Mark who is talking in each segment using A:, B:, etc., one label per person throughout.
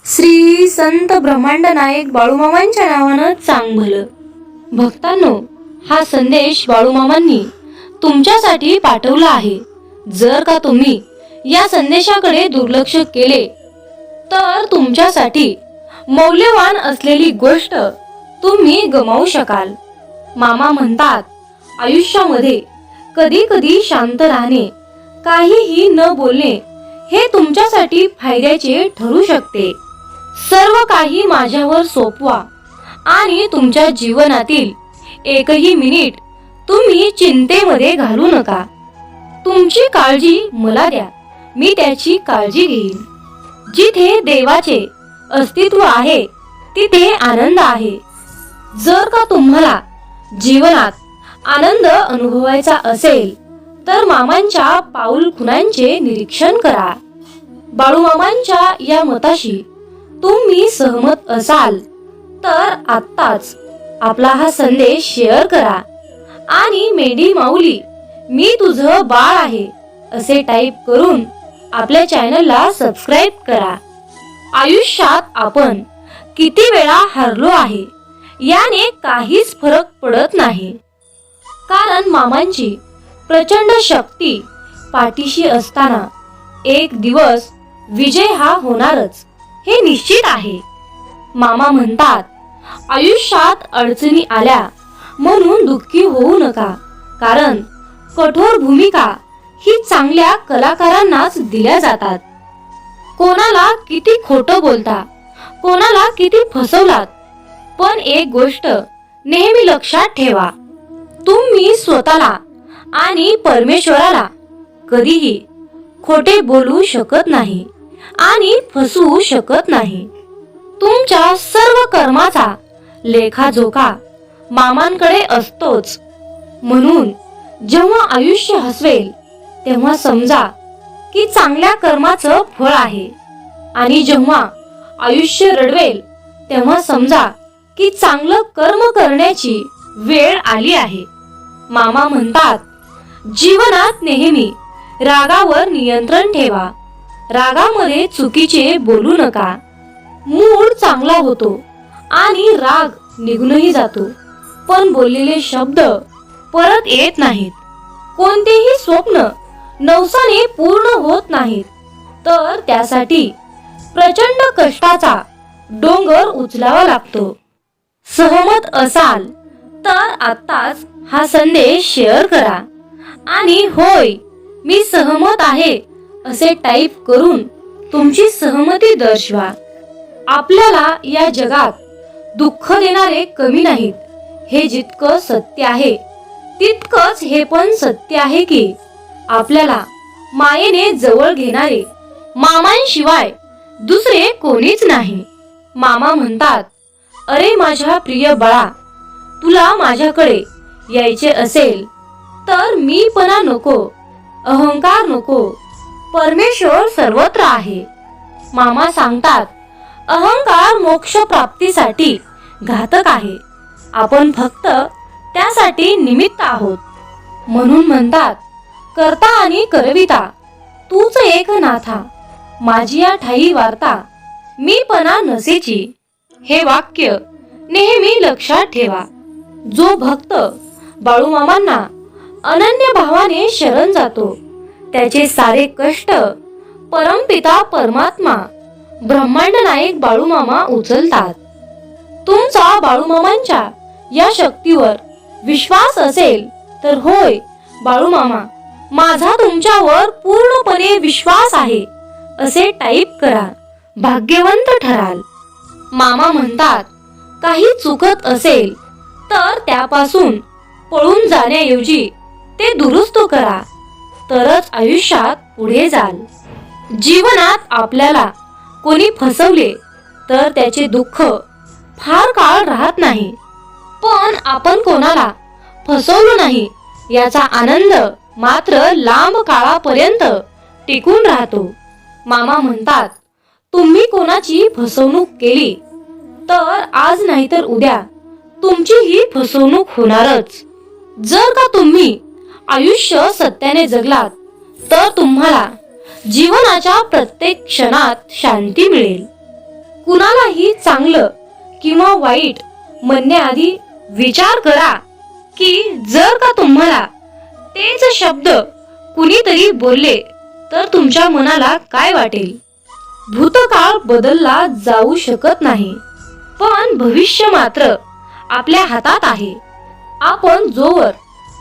A: श्री संत ब्रह्मांड नायक बाळूमामांच्या नावानं चांग भलं. भक्तांनो, हा संदेश बाळूमामांनी तुमच्यासाठी पाठवला आहे. जर का तुम्ही या संदेशाकडे दुर्लक्ष केले तर तुमच्यासाठी मौल्यवान असलेली गोष्ट तुम्ही गमावू शकाल. मामा म्हणतात, आयुष्यामध्ये कधी कधी शांत राहणे, काहीही न बोलणे हे तुमच्यासाठी फायद्याचे ठरू शकते. सर्व काही माझ्यावर सोपवा आणि तुमच्या जीवनातील एकही मिनिट तुम्ही चिंतेमध्ये घालू नका. तुमची काळजी मला द्या, मी त्याची काळजी घेईन. जिथे देवाचे अस्तित्व आहे तिथे आनंद आहे. जर का तुम्हाला जीवनात आनंद अनुभवायचा असेल तर मामांच्या पाऊलखुणांचे निरीक्षण करा. बाळूमामांच्या या मताशी तुम्ही सहमत असाल तर आत्ताच आपला हा संदेश शेअर करा आणि मेंढी माऊली मी तुझं बाळ आहे असे टाईप करून आपल्या चॅनलला सबस्क्राईब करा. आयुष्यात आपण किती वेळा हरलो आहे याने काहीच फरक पडत नाही, कारण मामांची प्रचंड शक्ती पाठीशी असताना एक दिवस विजय हा होणारच हे निश्चित आहे. मामा म्हणतात, आयुष्यात अडचणी आल्या म्हणून दुःखी होऊ नका, कारण कठोर भूमिका ही चांगल्या कलाकारांनाच दिल्या जातात. कोणाला किती खोटं बोलता, कोणाला किती फसवलात, पण एक गोष्ट नेहमी लक्षात ठेवा, तुम्ही स्वतःला आणि परमेश्वराला कधीही खोटे बोलू शकत नाही आणि फसवू शकत नाही. तुमच्या सर्व कर्माचा लेखाजोखा मामांकडे असतोच. म्हणून जेव्हा आयुष्य हसवेल तेव्हा समजा की चांगल्या कर्माचं फळ आहे, आणि जेव्हा आयुष्य रडवेल तेव्हा समजा की चांगलं कर्म करण्याची वेळ आली आहे. मामा म्हणतात, जीवनात नेहमी रागावर नियंत्रण ठेवा. रागामध्ये चुकीचे बोलू नका. मूड चांगला होतो आणि राग निघूनही जातो, पण बोललेले शब्द परत येत नाहीत. कोणतेही स्वप्न नवसाने पूर्ण होत नाहीत, तर त्यासाठी प्रचंड कष्टाचा डोंगर उचलावा लागतो. सहमत असाल तर आत्ताच हा संदेश शेअर करा आणि होय मी सहमत आहे असे टाईप करून तुमची सहमती दर्शवा. आपल्याला या जगात दुःख देणारे कमी नाहीत हे जितकं सत्य आहे तितकंच हे पण सत्य आहे की आपल्याला मायेने जवळ घेणारे मामांशिवाय दुसरे कोणीच नाही. मामा म्हणतात, अरे माझ्या प्रिय बाळा, तुला माझ्याकडे यायचे असेल तर मीपणा नको, अहंकार नको. परमेश्वर सर्वत्र आहे. मामा सांगतात, अहंकार मोक्ष प्राप्तीसाठी घातक आहे. आपण फक्त त्यासाठी निमित्त आहोत. म्हणून म्हणतात, करता आणि करविता तूच एक नाथा, माझी या ठाई वार्ता मीपणा नसेची. हे वाक्य नेहमी लक्षात ठेवा. जो भक्त बाळूमामांना अनन्य भावाने शरण जातो त्याचे सारे कष्ट परमपिता परमात्मा ब्रह्मांड नायक बाळूमामा उचलतात. तुमचा बाळूमामांच्या या शक्तीवर विश्वास असेल तर होय बाळूमामा, माझा तुमच्यावर पूर्णपणे विश्वास आहे असे टाईप करा. भाग्यवंत ठराल. मामा म्हणतात, काही चुकत असेल तर त्यापासून पळून जाण्याऐवजी ते दुरुस्त करा, तरच आयुष्यात पुढे जाल. जीवनात आपल्याला कोणी फसवले तर त्याचे दुःख फार काळ राहत नाही, पण आपण कोणाला फसवलो नाही याचा आनंद मात्र लांब काळापर्यंत टिकून राहतो. मामा म्हणतात, तुम्ही कोणाची फसवणूक केली तर आज नाहीतर उद्या तुमची ही फसवणूक होणारच. जर का तुम्ही आयुष्य सत्याने जगलात तर तुम्हाला जीवनाच्या प्रत्येक क्षणात शांती मिळेल. कुणालाही चांगलं किंवा वाईट म्हणण्याआधी विचार करा की जर का तुम्हाला तेच शब्द कुणीतरी बोलले तर तुमच्या मनाला काय वाटेल. भूतकाळ बदलला जाऊ शकत नाही, पण भविष्य मात्र आपल्या हातात आहे. आपण जोवर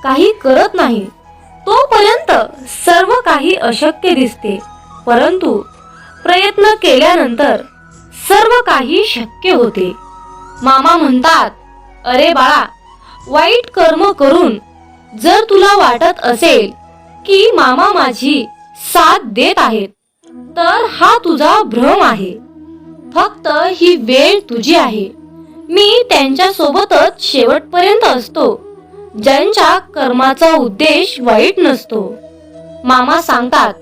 A: काही करत नाही तोपर्यंत सर्व काही अशक्य दिसते, परंतु प्रयत्न केल्यानंतर सर्व काही शक्य होते. मामा म्हणतात, अरे बाळा, वाईट कर्म करून जर तुला वाटत असेल की मामा माझी साथ देत आहेत तर हा तुझा भ्रम आहे. फक्त ही वेळ तुझी आहे. मी त्यांच्या सोबतच शेवटपर्यंत असतो ज्यांच्या कर्माचा उद्देश वाईट नसतो. मामा सांगतात,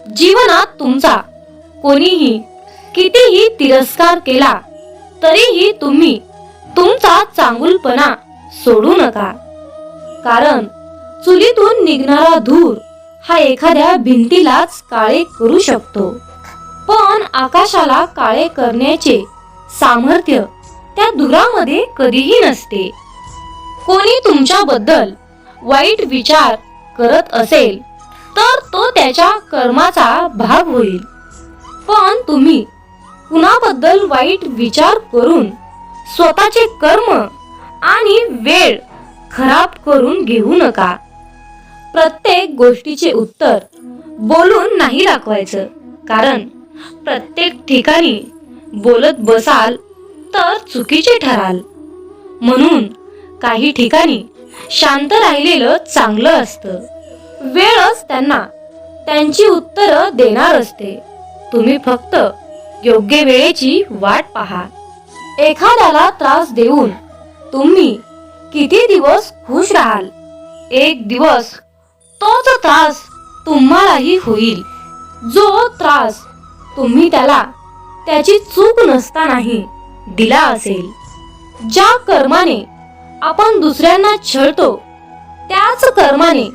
A: जीवनात तुमचा कोणीही कितीही तिरस्कार केला तरीही तुम्ही तुमचा चांगुलपणा सोडू नका. कारण चुलीतून निघणारा धूर हा एखाद्या भिंतीलाच काळे करू शकतो, पण आकाशाला काळे करण्याचे सामर्थ्य त्या धुरामध्ये कधीही नसते. कोणी तुमच्याबद्दल वाईट विचार करत असेल तर तो त्याच्या कर्माचा भाग होईल, पण तुम्ही कुणाबद्दल वाईट विचार करून स्वतःचे कर्म आणि वेळ खराब करून घेऊ नका. प्रत्येक गोष्टीचे उत्तर बोलून नाही दाखवायचं, कारण प्रत्येक ठिकाणी बोलत बसाल तर चुकीचे ठराल. म्हणून काही ठिकाणी शांत राहिलेलं चांगलं असतं. वेळच त्यांना त्यांची उत्तरं देणार असते. तुम्ही फक्त योग्य वेळेची वाट पहा. एखाद्याला त्रास देऊन तुम्ही किती दिवस खुश राहाल? एक दिवस तोच त्रास तुम्हालाही होईल. जो त्रास तुम्ही त्याला त्याची चूक नसतानाही दिला असेल. ज्या कर्माने आपण दुसऱ्यांना छळतो त्याच कर्माने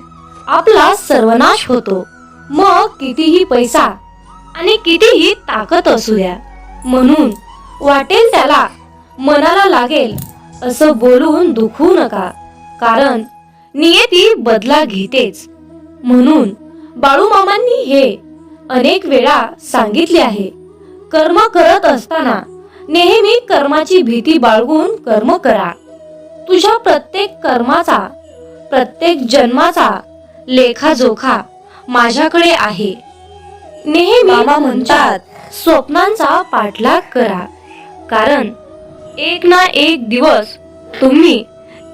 A: आपला सर्वनाश होतो. मग कितीही पैसा आणि कितीही ताकद असू द्या. म्हणून वाटेल त्याला मनाला लागेल असं बोलून दुखवू नका, कारण नियती बदला घेतेच. म्हणून बाळूमामांनी हे अनेक वेळा सांगितले आहे, कर्म करत असताना नेहमी कर्माची भीती बाळगून कर्म करा. तुझ्या प्रत्येक कर्माचा, प्रत्येक जन्माचा लेखाजोखा माझ्याकडे आहे. नेहमी मामा म्हणतात, स्वप्नांचा पाठलाग करा, कारण एक ना एक दिवस तुम्ही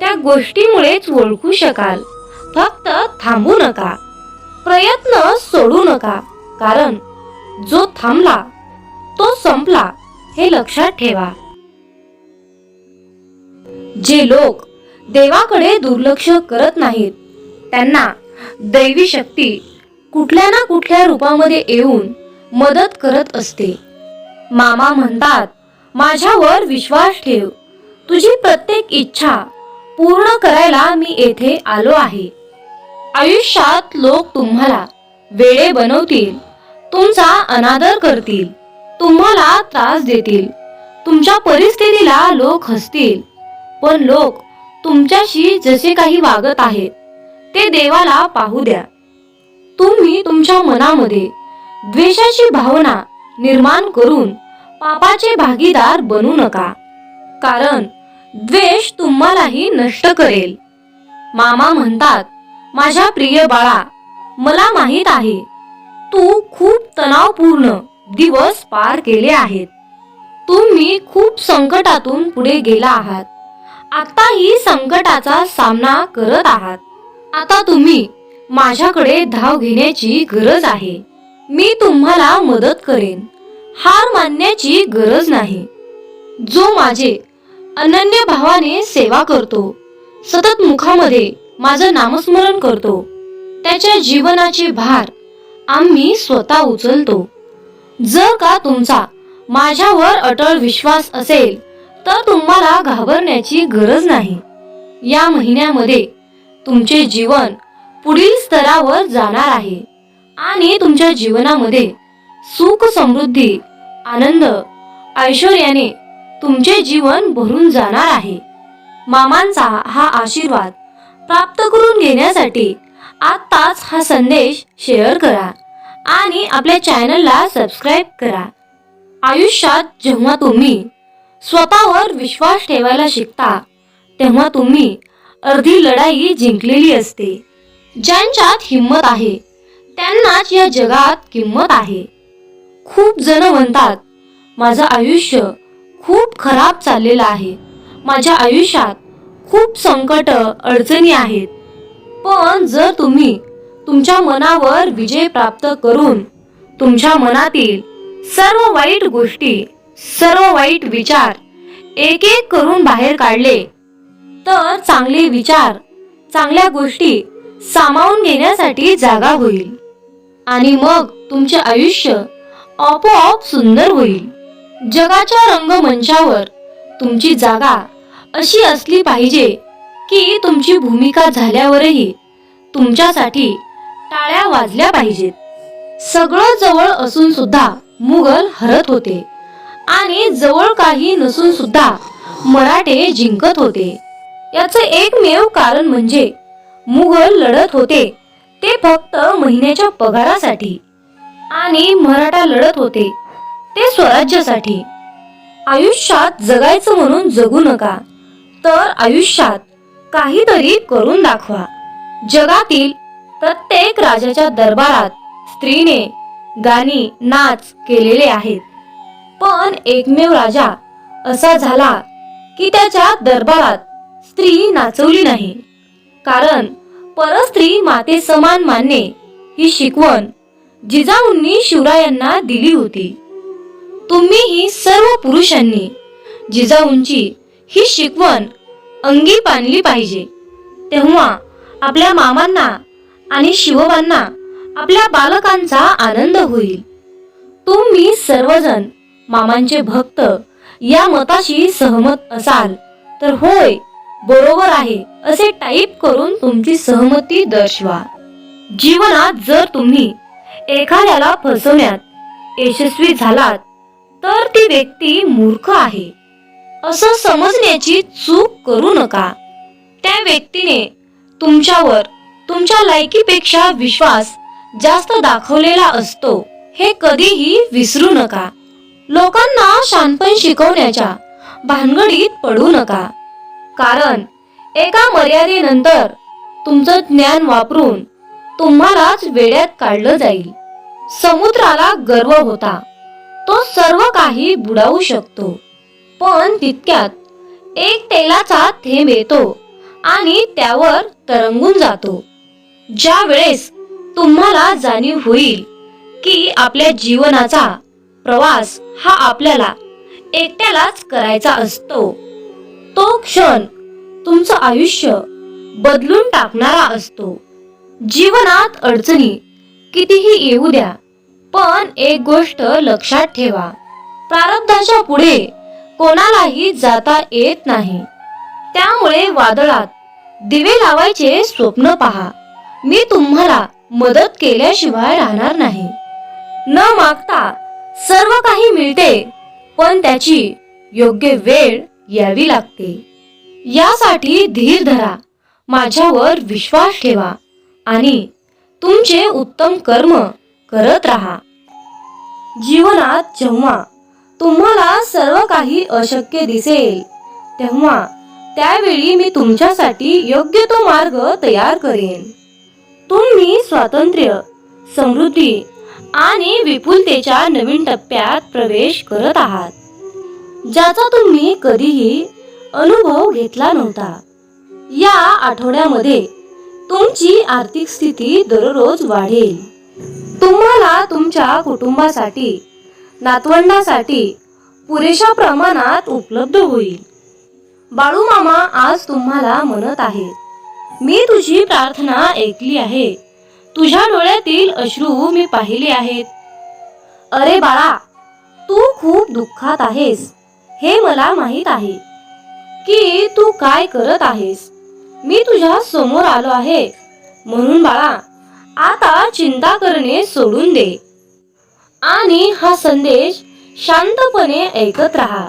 A: त्या गोष्टीमुळेच ओळखू शकाल. फक्त थांबू नका, प्रयत्न सोडू नका, कारण जो थांबला तो संपला हे लक्षात ठेवा. जे लोक देवाकडे दुर्लक्ष करत नाहीत त्यांना दैवी शक्ती कुठल्या ना कुठल्या रूपामध्ये येऊन मदत करत असते. मामा म्हणतात, माझ्यावर विश्वास ठेव. तुझी प्रत्येक इच्छा पूर्ण करायला मी येथे आलो आहे. आयुष्यात लोक तुम्हाला वेडे बनवतील, तुमचा अनादर करतील, तुम्हाला त्रास देतील. तुमच्या परिस्थितीला लोक हसतील, पण लोक तुमच्याशी जसे काही वागत आहेत ते देवाला पाहू द्या. तुम्ही तुमच्या मनामध्ये द्वेषाची भावना निर्माण करून पापाचे भागीदार बनू नका, कारण द्वेष तुम्हालाही नष्ट करेल. मामा म्हणतात, माझ्या प्रिय बाळा, मला माहित आहे तू खूप तणावपूर्ण दिवस पार केले आहेत. तुम्ही खूप संकटातून पुढे गेला आहात. आताही संकटाचा सामना करत आहात. आता तुम्ही माझ्याकडे धाव घेण्याची गरज आहे. मी तुम्हाला मदत करेन. हार मानण्याची गरज नाही. जो माझे अनन्य भावाने सेवा करतो, सतत मुखामध्ये माझं नामस्मरण करतो, त्याच्या जीवनाचे भार आम्ही स्वतः उचलतो. जर का तुमचा माझ्यावर अटळ विश्वास असेल तर तुम्हाला घाबरण्याची गरज नाही. या महिन्यामध्ये तुमचे जीवन पुढील स्तरावर जाणार आहे आणि तुमच्या जीवनामध्ये सुख, समृद्धी, आनंद ऐश्वर्याने तुमचे जीवन भरून जाणार आहे. मामांचा हा आशीर्वाद प्राप्त करून घेण्यासाठी आत्ताच हा संदेश शेअर करा आणि आपल्या चॅनलला सबस्क्राईब करा. आयुष्यात जेव्हा तुम्ही स्वतःवर विश्वास ठेवायला शिकता तेव्हा तुम्ही अर्धी लढाई जिंकलेली असते. ज्यांच्यात हिंमत आहे त्यांनाच या जगात किंमत आहे. खूप जण म्हणतात माझं आयुष्य खूप खराब चाललेलं आहे, माझ्या आयुष्यात खूप संकट अडचणी आहेत. पण जर तुम्ही तुमच्या मनावर विजय प्राप्त करून तुमच्या मनातील सर्व वाईट गोष्टी, सर्व वाईट विचार एक एक करून बाहेर काढले तर चांगले विचार, चांगल्या गोष्टी सामावून घेण्यासाठी जागा होईल आणि मग तुमचे आयुष्य आपोआप सुंदर होईल. जगाच्या रंगमंचावर तुमची जागा अशी असली पाहिजे की तुमची भूमिका झाल्यावरही तुमच्यासाठी टाळ्या वाजल्या पाहिजेत. सगळं जवळ असून सुद्धा मुघल हरत होते आणि जवळ काही नसून सुद्धा मराठे जिंकत होते. याचं एकमेव कारण म्हणजे मुघल लढत होते ते फक्त महिन्याच्या पगारासाठी आणि मराठा लढत होते ते स्वराज्यासाठी. आयुष्यात जगायचं म्हणून जगू नका, तर आयुष्यात काहीतरी करून दाखवा. जगातील प्रत्येक राजाच्या दरबारात स्त्रीने गाणी, नाच केलेले आहेत, पण एकमेव राजा असा झाला की त्याच्या दरबारात स्त्री नाचवली नाही. कारण परस्त्री माते समान मानणे ही शिकवण जिजाऊंनी शिवरायांना दिली होती. तुम्हीही सर्व पुरुषांनी जिजाऊंची ही शिकवण अंगी बांधली पाहिजे. तेव्हा आपल्या मामांना आणि शिवबांना आपल्या बालकांचा आनंद होईल. तुम्ही सर्वजण मामांचे भक्त या मताशी सहमत असाल तर होय, बरोबर आहे असे टाईप करून तुमची सहमती दर्शवा. जीवनात जर तुम्ही एखाद्याला फसवण्यात यशस्वी झालात तर ती व्यक्ती मूर्ख आहे असं समजण्याची चूक करू नका. त्या व्यक्तीने तुमच्यावर तुमच्या लायकीपेक्षा विश्वास जास्त दाखवलेला असतो हे कधीही विसरू नका. लोकांना शहाणपण शिकवण्याच्या भानगडीत पडू नका, कारण एका मर्यादेनंतर तुमचं ज्ञान वापरून तुम्हालाच वेड्यात काढलं जाईल. समुद्राला गर्व होता, तो सर्व काही बुडावू शकतो, पण तितक्यात एक तेलाचा थेंब येतो आणि त्यावर तरंगून जातो. ज्या वेळेस तुम्हाला जाणीव होईल की आपल्या जीवनाचा प्रवास हा आपल्याला एकट्यालाच करायचा असतो, तो क्षण तुमचं आयुष्य बदलून टाकणारा असतो. जीवनात अडचणी कितीही येऊ द्या, पण एक गोष्ट लक्षात ठेवा, प्रारब्धाच्या पुढे कोणालाही जाता येत नाही. त्यामुळे वादळात दिवे लावायचे स्वप्न पहा. मी तुम्हाला मदत केल्याशिवाय राहणार नाही. न मागता सर्व काही मिळते, पण त्याची योग्य वेळ यावी लागते. यासाठी धीर धरा, माझ्यावर विश्वास ठेवा आणि तुमचे उत्तम कर्म करत राहा. जीवनात जेव्हा तुम्हाला सर्व काही अशक्य दिसेल तेव्हा त्यावेळी मी तुमच्यासाठी योग्य तो मार्ग तयार करेन. तुम्ही स्वातंत्र्य, समृद्धी आणि विपुलतेच्या नवीन टप्प्यात प्रवेश करत आहात, ज्याचा तुम्ही कधीही अनुभव घेतला नव्हता. या आठवड्यामध्ये तुमची आर्थिक स्थिती दररोज वाढेल. तुम्हाला तुमच्या कुटुंबासाठी, नातवंडासाठी पुरेशा प्रमाणात उपलब्ध होईल. बाळू मामा आज तुम्हाला म्हणत आहेत, मी तुझी प्रार्थना ऐकली आहे, तुझ्या डोळ्यातील अश्रू मी पाहिले आहेत. अरे बाळा, तू खूप दुःखात आहेस हे मला माहित आहे की तू काय करत आहेस. मी तुझ्या समोर आलो आहे, म्हणून बाळा आता चिंता करणे सोडून दे आणि हा संदेश शांतपणे ऐकत राहा.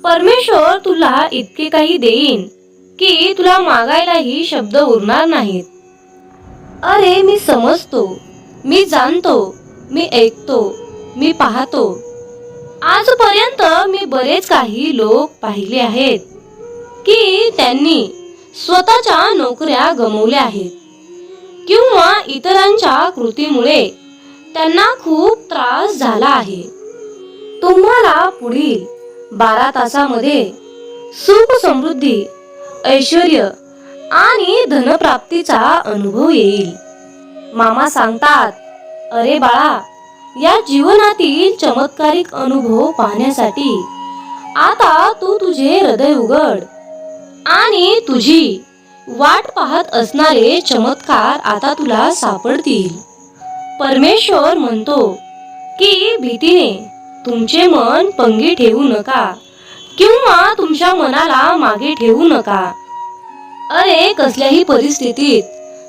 A: परमेश्वर तुला इतके काही देईन की तुला मागायलाही शब्द उरणार नाहीत. अरे मी समजतो, मी जाणतो, मी ऐकतो, मी पाहतो. आजपर्यंत मी बरेच काही लोक पाहिले आहेत की त्यांनी स्वतःच्या नोकऱ्या गमावल्या आहेत किंवा इतरांच्या कृतीमुळे त्यांना खूप त्रास झाला आहे. तुम्हाला पुढील 12 तासामध्ये सुख, समृद्धी, ऐश्वर्य आणि धनप्राप्तीचा अनुभव येईल. मामा सांगतात, अरे बाळा, या जीवनातील चमत्कारिक अनुभव पाहण्यासाठी आता तू तुझे हृदय उघड आणि तुझी वाट पाहत असणारे चमत्कार आता तुला सापडतील. परमेश्वर म्हणतो की भीतीने तुमचे मन पंगी ठेवू नका किंवा तुमच्या मनाला मागे ठेवू नका. अरे कसल्याही परिस्थितीत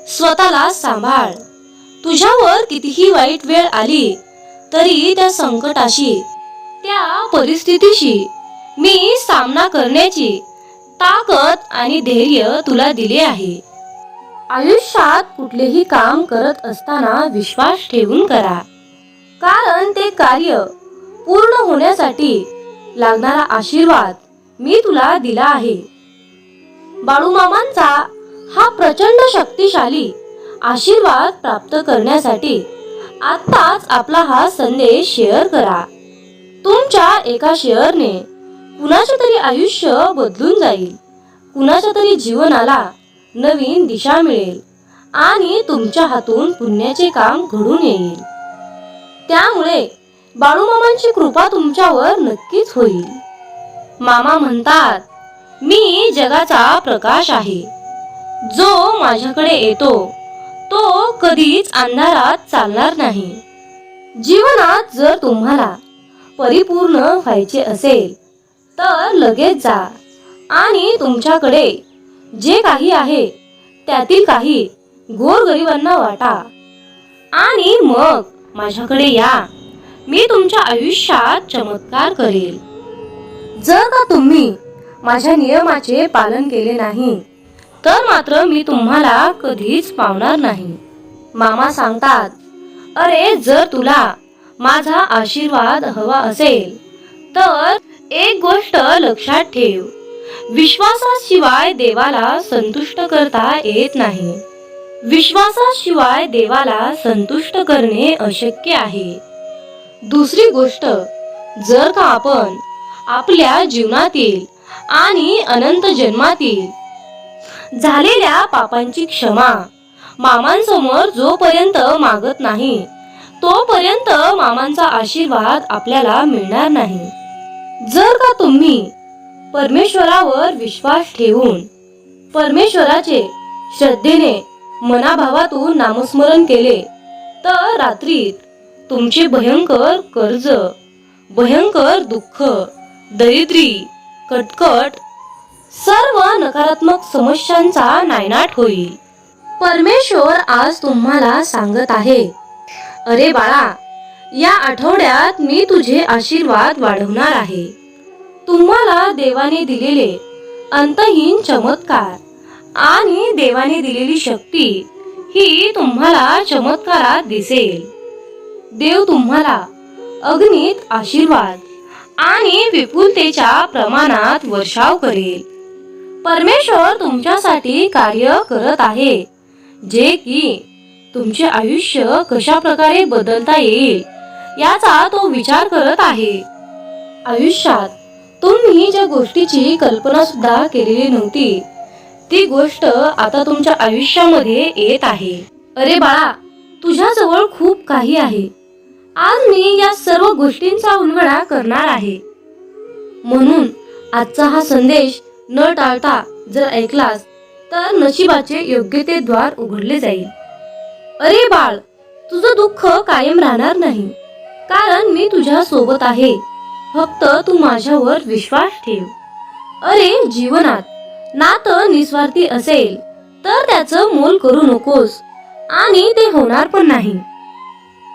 A: स्वतःला सांभाळ. तुझ्यावर कितीही वाईट वेळ आली तरी त्या संकटाशी, त्या परिस्थितीशी मी सामना करण्याची ताकद आणि धैर्य तुला दिले आहे. आयुष्यात कुठलेही काम करत असताना विश्वास ठेवून करा, कारण ते कार्य पूर्ण होण्यासाठी लागणारा आशीर्वाद मी तुला दिला आहे. बाळूमामांचा हा प्रचंड शक्तिशाली आशीर्वाद प्राप्त करण्यासाठी आत्ताच आपला हा संदेश शेअर करा. तुमच्या एका शेअरने कुणाचे तरी आयुष्य बदलून जाईल, कुणाच्या तरी जीवनाला नवीन दिशा मिळेल आणि तुमच्या हातून पुण्याचे काम घडून येईल. त्यामुळे बाळूमामांची कृपा तुमच्यावर नक्कीच होईल. मामा म्हणतात, मी जगाचा प्रकाश आहे. जो माझ्याकडे येतो तो कधीच अंधारात चालणार नाही. जीवनात जर तुम्हाला परिपूर्ण व्हायचे असेल तर लगेच जा आणि तुमच्याकडे जे काही आहे त्यातील काही गोरगरिबांना वाटा आणि मग माझ्याकडे या. मी तुमच्या आयुष्यात चमत्कार करेल. जर का तुम्ही माझ्या नियमाचे पालन केले नाही तर मात्र मी तुम्हाला कधीच पावणार नाही. मामा सांगतात, अरे जर तुला माझा आशीर्वाद हवा असेल तर एक गोष्ट लक्षात ठेव, विश्वासाशिवाय देवाला संतुष्ट करता येत नाही. विश्वासाशिवाय देवाला संतुष्ट करणे अशक्य आहे. दुसरी गोष्ट, जर का आपण आपल्या जीवनातील आणि अनंत जन्मातील झालेल्या पापांची क्षमा मामांसमोर जोपर्यंत मागत नाही तोपर्यंत मामांचा आशीर्वाद आपल्याला मिळणार नाही. जर का तुम्ही परमेश्वरावर विश्वास ठेवून परमेश्वराचे श्रद्धेने मनाभावातून नामस्मरण केले तर रात्रीत तुमचे भयंकर कर्ज, भयंकर दुःख, दरिद्री, कटकट, सर्व नकारात्मक समस्यांचा नायनाट होईल. परमेश्वर आज तुम्हाला सांगत आहे, अरे बाळा, या आठवड्यात मी तुझे आशीर्वाद वाढवणार आहे. तुम्हाला देवाने दिलेले अंतहीन चमत्कार आणि देवाने दिलेली शक्ती ही तुम्हाला चमत्कारात दिसेल. देव तुम्हाला अगणित आशीर्वाद आणि विपुलतेच्या प्रमाणात वर्षाव करेल. परमेश्वर तुमच्यासाठी कार्य करत आहे, जे की तुमचे आयुष्य कशा प्रकारे बदलता येईल याचा तो विचार करत आहे. आयुष्यात तुम्ही ज्या गोष्टीची कल्पना सुद्धा केलेली नव्हती ती गोष्ट आता तुमच्या आयुष्यामध्ये येत आहे. अरे बाळा, तुझ्याजवळ खूप काही आहे. आज मी या सर्व गोष्टींचा उलगडा करणार आहे. म्हणून आजचा हा संदेश न टाळता जर ऐकलास तर नशिबाचे योग्य ते द्वार उघडले जाईल. अरे बाळ, तुझं दुःख कायम राहणार नाही, कारण मी तुझ्या सोबत आहे. फक्त तू माझ्यावर विश्वास ठेव. अरे जीवनात नातं निस्वार्थी असेल तर त्याचं मोल करू नकोस आणि ते होणार पण नाही.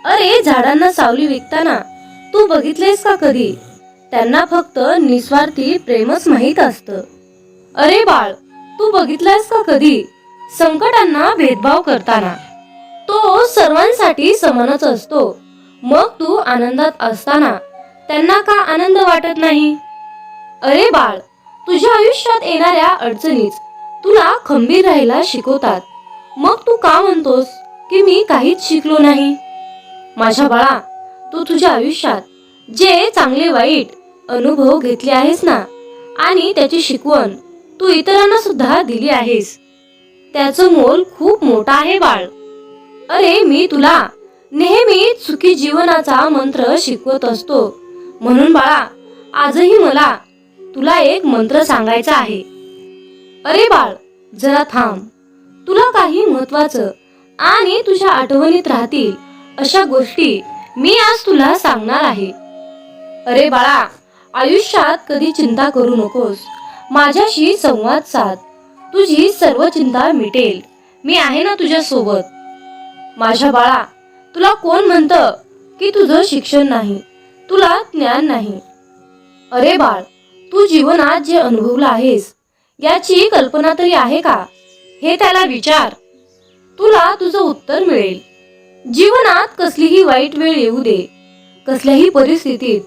A: अरे झाडांना सावली विकताना तू बघितलेस का कधी? त्यांना फक्त निस्वार्थी प्रेमच माहीत असतं. अरे बाळ, तू बघितलास का कधी संकटांना भेदभाव करताना? तो सर्वांसाठी समानच असतो. मग तू आनंदात असताना त्यांना का आनंद वाटत नाही? अरे बाळ, तुझ्या आयुष्यात येणाऱ्या अडचणीच तुला खंबीर राहायला शिकवतात. मग तू का म्हणतोस की मी काहीच शिकलो नाही? माझ्या बाळा, तू तुझ्या आयुष्यात जे चांगले वाईट अनुभव घेतले आहेस ना, आणि त्याची शिकवण तू इतरांना सुद्धा दिली आहेस, त्याचं मोल खूप मोठं आहे बाळ. अरे, मी तुला नेहमी सुखी जीवनाचा मंत्र शिकवत असतो. म्हणून बाळा, आजही मला तुला एक मंत्र सांगायचा आहे. अरे बाळ, जरा थांब. तुला काही महत्वाचं आणि तुझ्या आठवणीत राहतील अशा गोष्टी मी आज तुला सांगणार आहे. अरे बाळा, आयुष्यात कधी चिंता करू नकोस. माझ्याशी संवाद साध. तुझी सर्व चिंता मिटेल. मी आहे ना तुझ्या सोबत. माझ्या बाळा, तुला कोण म्हणतं की तुझं शिक्षण नाही, तुला ज्ञान नाही? अरे बाळ, तू जीवनात जे अनुभवलं आहेस याची कल्पना तरी आहे का? हे त्याला विचार. तुला तुझं उत्तर मिळेल. जीवनात कसलीही वाईट वेळ येऊ दे, कसल्याही परिस्थितीत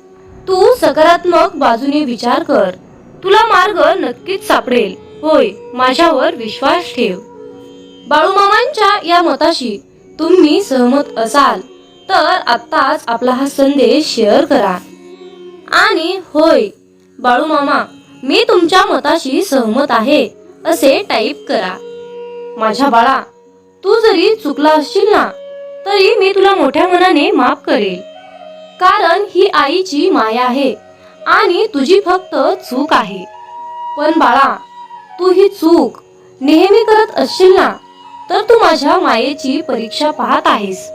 A: तू सकारात्मक बाजूने विचार कर. तुला मार्ग नक्कीच सापडेल. होय, माझ्यावर विश्वास ठेव. बाळूमामांच्या या मताशी तुम्ही सहमत असाल तर आत्ताच आपला हा संदेश शेअर करा आणि होय बाळूमामा, मी तुमच्या मताशी सहमत आहे असे टाईप करा. माझ्या बाळा, तू जरी चुकला असशील ना, तरी मी तुला मोठ्या मनाने माफ करेल. कारण ही आईची माया आहे आणि तुझी फक्त चूक आहे. पण बाळा, तू ही चूक नेहमी करत असशील ना, तर तू माझ्या मायेची परीक्षा पाहत आहेस.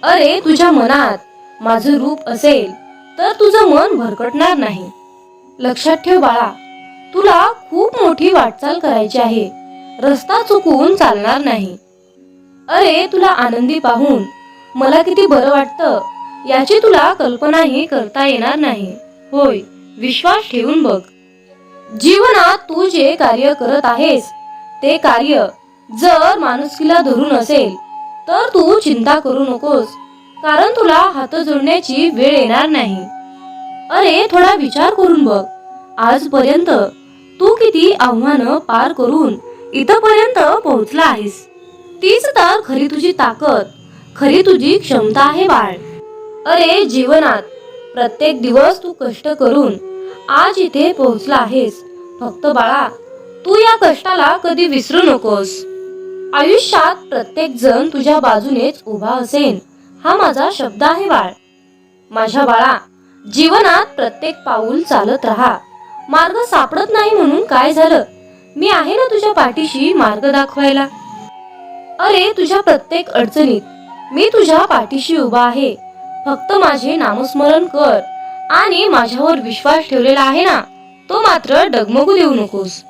A: अरे, तुझ्या मनात माझं रूप असेल तर तुझं मन भरकटणार नाही. लक्षात ठेव बाळा, तुला खूप मोठी वाटचाल करायची आहे. रस्ता चुकवून चालणार नाही. अरे, तुला आनंदी पाहून मला किती बरं वाटतं याची तुला कल्पनाही करता येणार नाही. होय, विश्वास ठेवून बघ. जीवनात तू जे कार्य करत आहेस ते कार्य जर माणुसकीला धरून असेल तर तू चिंता करू नकोस, कारण तुला हात जोडण्याची वेळ येणार नाही. अरे, थोडा विचार करून बघ. आजपर्यंत तू किती आव्हानं पार करून इथपर्यंत पोहोचला आहेस. तीच तर खरी तुझी ताकद, खरी तुझी क्षमता आहे बाळ. अरे, जीवनात प्रत्येक दिवस तू कष्ट करून आज इथे पोहोचला आहेस. फक्त बाळा, तू या कष्टाला कधी विसरू नकोस. आयुष्यात प्रत्येक जण तुझ्या बाजूनेच उभा असेल, हा माझा शब्द आहे बाळ. माझ्या बाळा, जीवनात प्रत्येक पाऊल चालत राहा. मार्ग सापडत नाही म्हणून काय झालं? मी आहे ना तुझ्या पाठीशी मार्ग दाखवायला. अरे, तुझ्या प्रत्येक अडचणीत मी तुझ्या पाठीशी उभा आहे. फक्त माझे नामस्मरण कर आणि माझ्यावर विश्वास ठेवलेला आहे ना, तो मात्र डगमगू देऊ नकोस.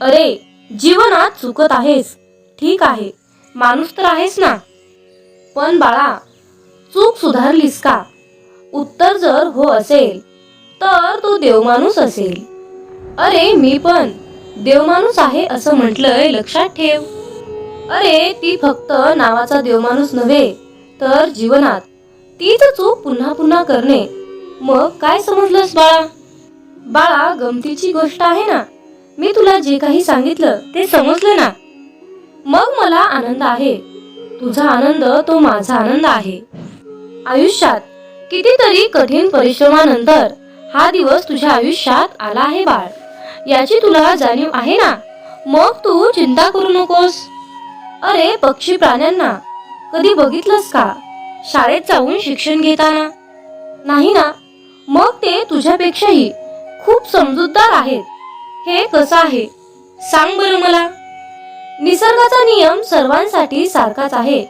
A: अरे, जीवनात चुकत आहेस, ठीक आहे, माणूस तर आहेस ना. पण बाळा, चूक सुधारलीस का? उत्तर जर हो असेल तर तो देवमाणूस असेल. अरे, मी पण देवमाणूस आहे असं म्हटलंय, लक्षात ठेव. अरे, ती फक्त नावाचा देवमाणूस नव्हे तर जीवनात तीच चूक पुन्हा पुन्हा करणे. मग काय समजलंस बाळा? बाळा, गमतीची गोष्ट आहे ना, मी तुला जे काही सांगितलं ते समजलं ना. मग मला आनंद आहे. तुझा आनंद तो माझा आनंद आहे. आयुष्यात कितीतरी कठीण परिश्रमानंतर हा दिवस तुझ्या आयुष्यात आला आहे बाळ, याची तुला जाणीव आहे ना. मग तू चिंता करू नकोस. अरे, पक्षी प्राण्यांना कधी बघितलंस का शाळेत जाऊन शिक्षण घेताना? नाही ना. मग ते तुझ्यापेक्षाही खूप समजूतदार आहेत. हे कसं आहे सांग बरं मला. निसर्गाचा नियम सर्वांसाठी सारखाच आहे.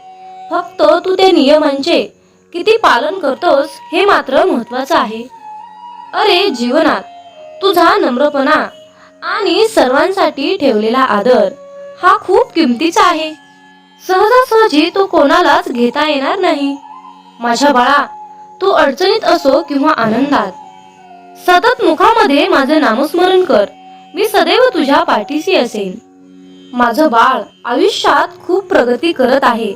A: फक्त तू त्या नियमांचे किती पालन करतोस हे मात्र महत्वाचं आहे. अरे, जीवनात तुझा नम्रपणा आणि सर्वांसाठी ठेवलेला आदर हा खूप किमतीचा आहे. सहजासहजी तो कोणालाच घेता येणार नाही. माझ्या बाळा, तू अडचणीत असो किंवा आनंदात, सतत मुखामध्ये माझे नामस्मरण कर. मी सदैव तुझ्या पाठीशी असेन. माझं बाळ आयुष्यात खूप प्रगती करत आहे.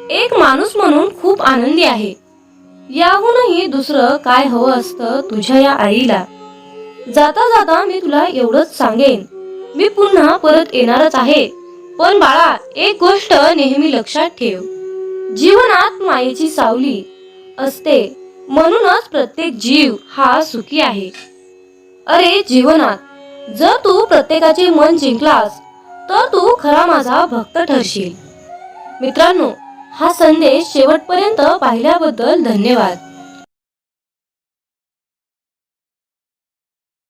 A: एक माणूस म्हणून खूप आनंदी आहे. याहूनही दुसरं काय हवं असतं तुझ्या या आईला. जाता जाता मी तुला एवढंच सांगेन, मी पुन्हा परत येणारच आहे. पण बाळा, एक गोष्ट नेहमी लक्षात ठेव, जीवनात मायेची सावली असते, म्हणूनच प्रत्येक जीव हा सुखी आहे. अरे जीवनात जर तू प्रत्येकाचे मन जिंकलास तर तू खरा माझा भक्त ठरशील. मित्रांनो, हा संदेश शेवटपर्यंत पाहिल्याबद्दल धन्यवाद.